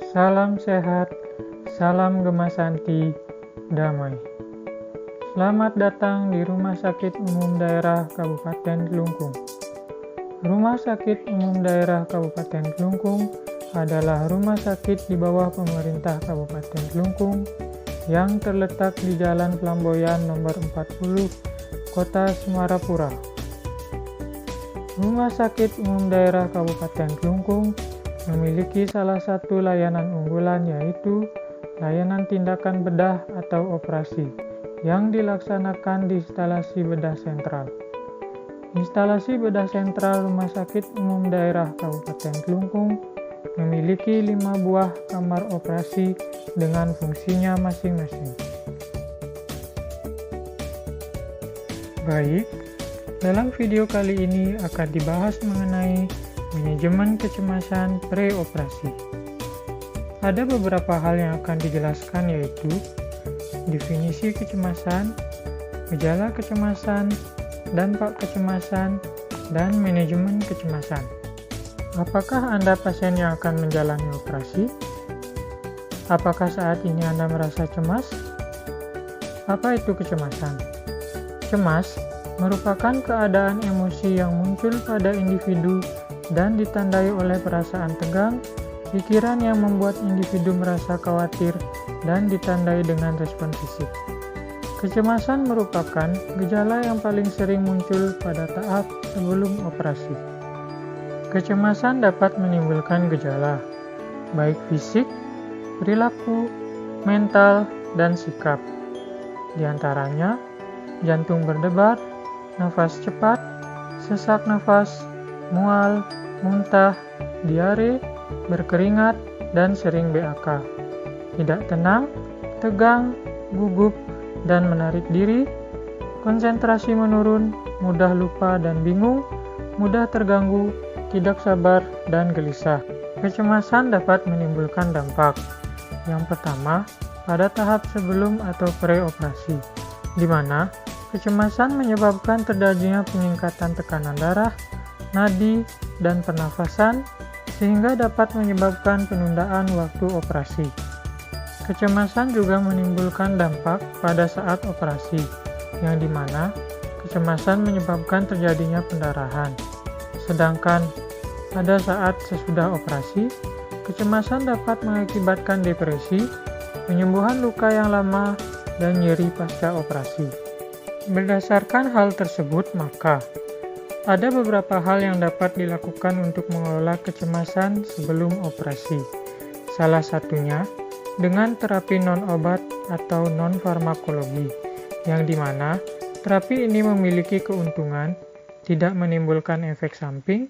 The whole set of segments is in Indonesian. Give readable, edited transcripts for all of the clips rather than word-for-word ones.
Salam sehat, salam gemasanti, damai. Selamat datang di Rumah Sakit Umum Daerah Kabupaten Kelungkung. Rumah Sakit Umum Daerah Kabupaten Kelungkung adalah rumah sakit di bawah pemerintah Kabupaten Kelungkung yang terletak di Jalan Flamboyan nomor 40, Kota Semarapura. Rumah Sakit Umum Daerah Kabupaten Kelungkung memiliki salah satu layanan unggulan, yaitu layanan tindakan bedah atau operasi yang dilaksanakan di instalasi bedah sentral. Instalasi bedah sentral Rumah Sakit Umum Daerah Kabupaten Kelungkung memiliki 5 buah kamar operasi dengan fungsinya masing-masing. Baik, dalam video kali ini akan dibahas mengenai manajemen kecemasan pre-operasi. Ada beberapa hal yang akan dijelaskan, yaitu definisi kecemasan, gejala kecemasan, dampak kecemasan, dan manajemen kecemasan. Apakah Anda pasien yang akan menjalani operasi? Apakah saat ini Anda merasa cemas? Apa itu kecemasan? Cemas merupakan keadaan emosi yang muncul pada individu dan ditandai oleh perasaan tegang, pikiran yang membuat individu merasa khawatir, dan ditandai dengan respon fisik. Kecemasan merupakan gejala yang paling sering muncul pada tahap sebelum operasi. Kecemasan dapat menimbulkan gejala, baik fisik, perilaku, mental, dan sikap. Di antaranya, jantung berdebar, nafas cepat, sesak nafas, mual, muntah, diare, berkeringat, dan sering BAK. Tidak tenang, tegang, gugup, dan menarik diri, konsentrasi menurun, mudah lupa dan bingung, mudah terganggu, tidak sabar, dan gelisah. Kecemasan dapat menimbulkan dampak. Yang pertama, pada tahap sebelum atau pre-operasi, di mana kecemasan menyebabkan terjadinya peningkatan tekanan darah, nadi, dan pernafasan, sehingga dapat menyebabkan penundaan waktu operasi. Kecemasan juga menimbulkan dampak pada saat operasi, yang dimana kecemasan menyebabkan terjadinya pendarahan. Sedangkan pada saat sesudah operasi, kecemasan dapat mengakibatkan depresi, penyembuhan luka yang lama, dan nyeri pasca operasi. Berdasarkan hal tersebut, maka ada beberapa hal yang dapat dilakukan untuk mengelola kecemasan sebelum operasi. Salah satunya dengan terapi non-obat atau non-farmakologi, yang dimana terapi ini memiliki keuntungan, tidak menimbulkan efek samping,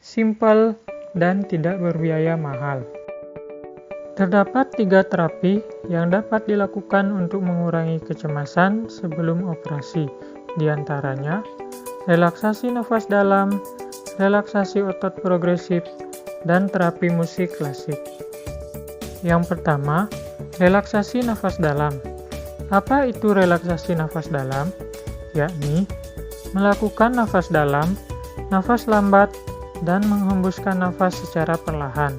simpel, dan tidak berbiaya mahal. Terdapat 3 terapi yang dapat dilakukan untuk mengurangi kecemasan sebelum operasi, di antaranya relaksasi nafas dalam, relaksasi otot progresif, dan terapi musik klasik. Yang pertama, relaksasi nafas dalam. Apa itu relaksasi nafas dalam? Yakni melakukan nafas dalam, nafas lambat, dan menghembuskan nafas secara perlahan.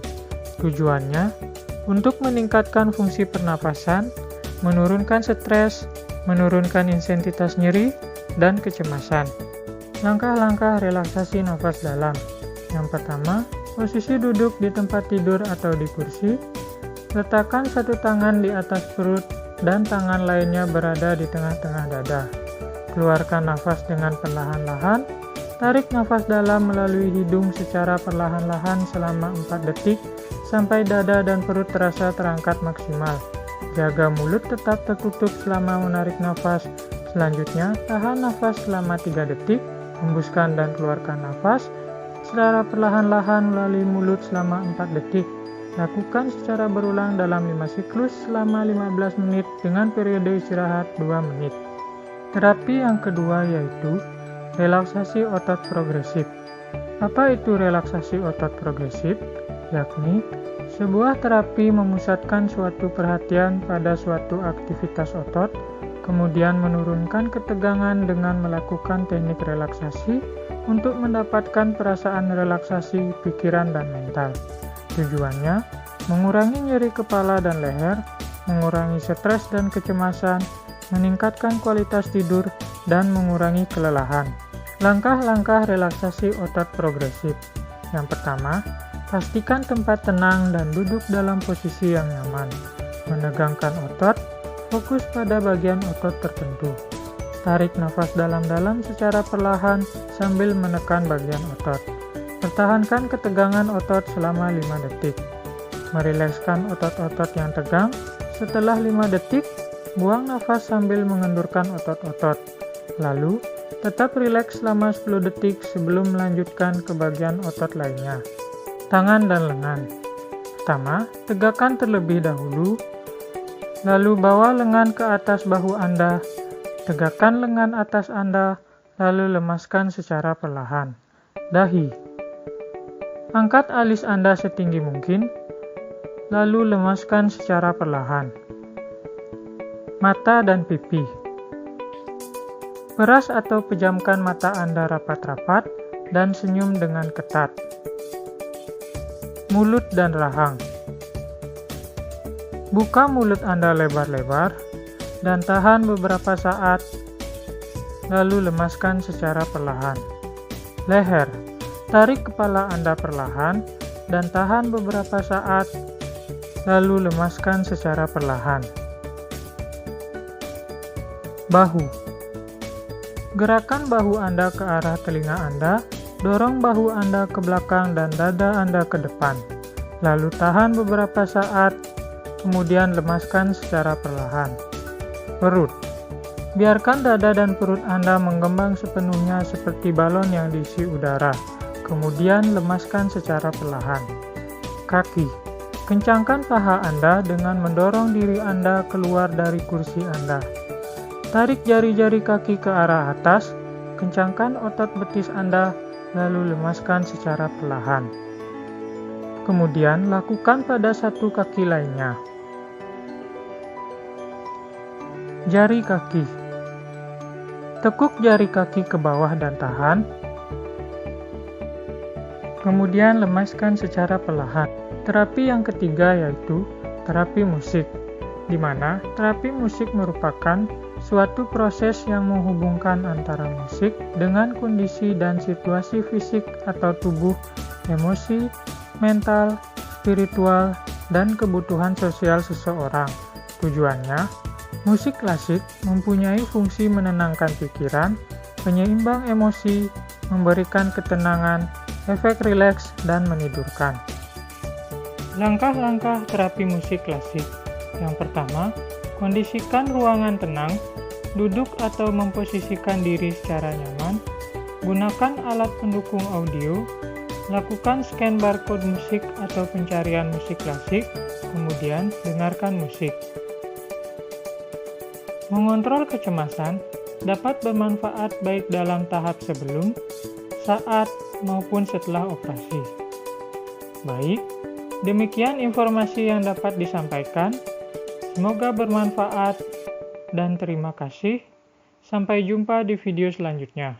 Tujuannya untuk meningkatkan fungsi pernapasan, menurunkan stres, menurunkan intensitas nyeri, dan kecemasan. Langkah-langkah relaksasi nafas dalam. Yang pertama, posisi duduk di tempat tidur atau di kursi. Letakkan satu tangan di atas perut dan tangan lainnya berada di tengah-tengah dada. Keluarkan nafas dengan perlahan-lahan. Tarik nafas dalam melalui hidung secara perlahan-lahan selama 4 detik sampai dada dan perut terasa terangkat maksimal. Jaga mulut tetap tertutup selama menarik nafas. Selanjutnya, tahan nafas selama 3 detik. Hembuskan dan keluarkan nafas secara perlahan-lahan melalui mulut selama 4 detik. Lakukan secara berulang dalam 5 siklus selama 15 menit dengan periode istirahat 2 menit. Terapi yang kedua yaitu relaksasi otot progresif. Apa itu relaksasi otot progresif? Yakni sebuah terapi memusatkan suatu perhatian pada suatu aktivitas otot, kemudian menurunkan ketegangan dengan melakukan teknik relaksasi untuk mendapatkan perasaan relaksasi pikiran dan mental. Tujuannya mengurangi nyeri kepala dan leher, mengurangi stres dan kecemasan, meningkatkan kualitas tidur, dan mengurangi kelelahan. Langkah-langkah relaksasi otot progresif. Yang pertama, pastikan tempat tenang dan duduk dalam posisi yang nyaman. Menegangkan otot, fokus pada bagian otot tertentu. Tarik nafas dalam-dalam secara perlahan sambil menekan bagian otot. Pertahankan ketegangan otot selama 5 detik. Merilekskan otot-otot yang tegang. Setelah 5 detik, buang nafas sambil mengendurkan otot-otot. Lalu, tetap rileks selama 10 detik sebelum melanjutkan ke bagian otot lainnya. Tangan dan lengan. Pertama, tegakkan terlebih dahulu. Lalu bawa lengan ke atas bahu Anda. Tegakkan lengan atas Anda, lalu lemaskan secara perlahan. Dahi. Angkat alis Anda setinggi mungkin, lalu lemaskan secara perlahan. Mata dan pipi. Peras atau pejamkan mata Anda rapat-rapat dan senyum dengan ketat. Mulut dan rahang. Buka mulut Anda lebar-lebar dan tahan beberapa saat, lalu lemaskan secara perlahan. Leher. Tarik kepala Anda perlahan dan tahan beberapa saat, lalu lemaskan secara perlahan. Bahu. Gerakan bahu Anda ke arah telinga Anda, dorong bahu Anda ke belakang dan dada Anda ke depan. Lalu tahan beberapa saat, kemudian lemaskan secara perlahan. Perut. Biarkan dada dan perut Anda mengembang sepenuhnya seperti balon yang diisi udara, kemudian lemaskan secara perlahan. Kaki. Kencangkan paha Anda dengan mendorong diri Anda keluar dari kursi Anda. Tarik jari-jari kaki ke arah atas, kencangkan otot betis Anda, lalu lemaskan secara perlahan. Kemudian lakukan pada satu kaki lainnya. Jari kaki. Tekuk jari kaki ke bawah dan tahan. Kemudian lemaskan secara perlahan. Terapi yang ketiga yaitu terapi musik, di mana terapi musik merupakan suatu proses yang menghubungkan antara musik dengan kondisi dan situasi fisik atau tubuh, emosi, mental, spiritual, dan kebutuhan sosial seseorang. Tujuannya, musik klasik mempunyai fungsi menenangkan pikiran, penyeimbang emosi, memberikan ketenangan, efek rileks, dan menidurkan. Langkah-langkah terapi musik klasik. Yang pertama, kondisikan ruangan tenang, duduk atau memposisikan diri secara nyaman, gunakan alat pendukung audio, lakukan scan barcode musik atau pencarian musik klasik, kemudian dengarkan musik. Mengontrol kecemasan dapat bermanfaat baik dalam tahap sebelum, saat, maupun setelah operasi. Baik, demikian informasi yang dapat disampaikan. Semoga bermanfaat dan terima kasih. Sampai jumpa di video selanjutnya.